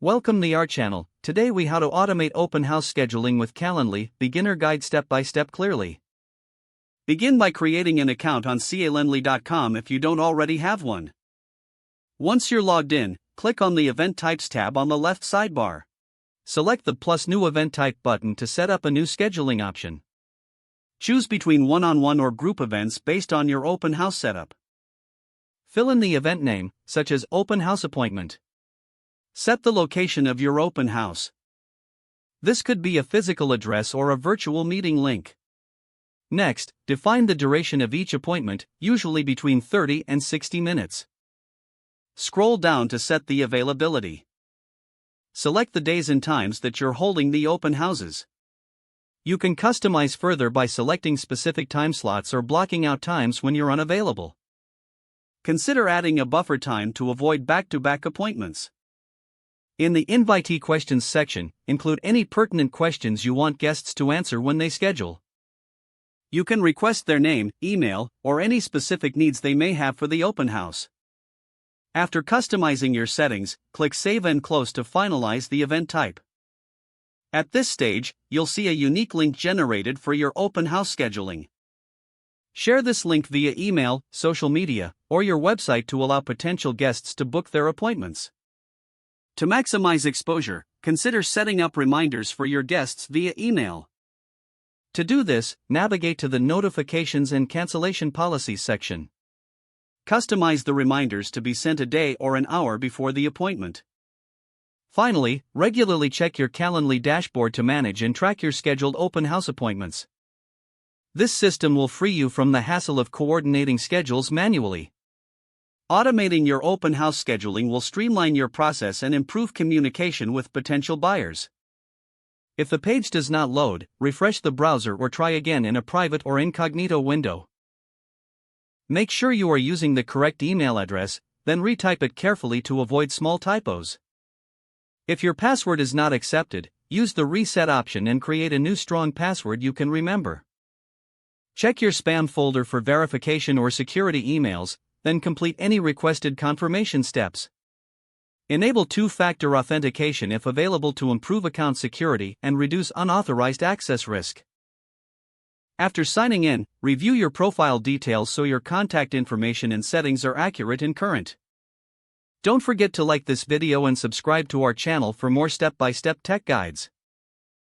Welcome to our channel. Today we how to automate open house scheduling with Calendly, beginner guide step by step clearly. Begin by creating an account on calendly.com if you don't already have one. Once you're logged in, click on the Event Types tab on the left sidebar. Select the plus New Event Type button to set up a new scheduling option. Choose between one-on-one or group events based on your open house setup. Fill in the event name, such as Open House Appointment. Set the location of your open house. This could be a physical address or a virtual meeting link. Next, define the duration of each appointment, usually between 30 and 60 minutes. Scroll down to set the availability. Select the days and times that you're holding the open houses. You can customize further by selecting specific time slots or blocking out times when you're unavailable. Consider adding a buffer time to avoid back-to-back appointments. In the Invitee Questions section, include any pertinent questions you want guests to answer when they schedule. You can request their name, email, or any specific needs they may have for the open house. After customizing your settings, click Save and Close to finalize the event type. At this stage, you'll see a unique link generated for your open house scheduling. Share this link via email, social media, or your website to allow potential guests to book their appointments. To maximize exposure, consider setting up reminders for your guests via email. To do this, navigate to the Notifications and Cancellation Policies section. Customize the reminders to be sent a day or an hour before the appointment. Finally, regularly check your Calendly dashboard to manage and track your scheduled open house appointments. This system will free you from the hassle of coordinating schedules manually. Automating your open house scheduling will streamline your process and improve communication with potential buyers. If the page does not load, refresh the browser or try again in a private or incognito window. Make sure you are using the correct email address, then retype it carefully to avoid small typos. If your password is not accepted, use the reset option and create a new strong password you can remember. Check your spam folder for verification or security emails, then complete any requested confirmation steps. Enable two-factor authentication if available to improve account security and reduce unauthorized access risk. After signing in, review your profile details so your contact information and settings are accurate and current. Don't forget to like this video and subscribe to our channel for more step-by-step tech guides.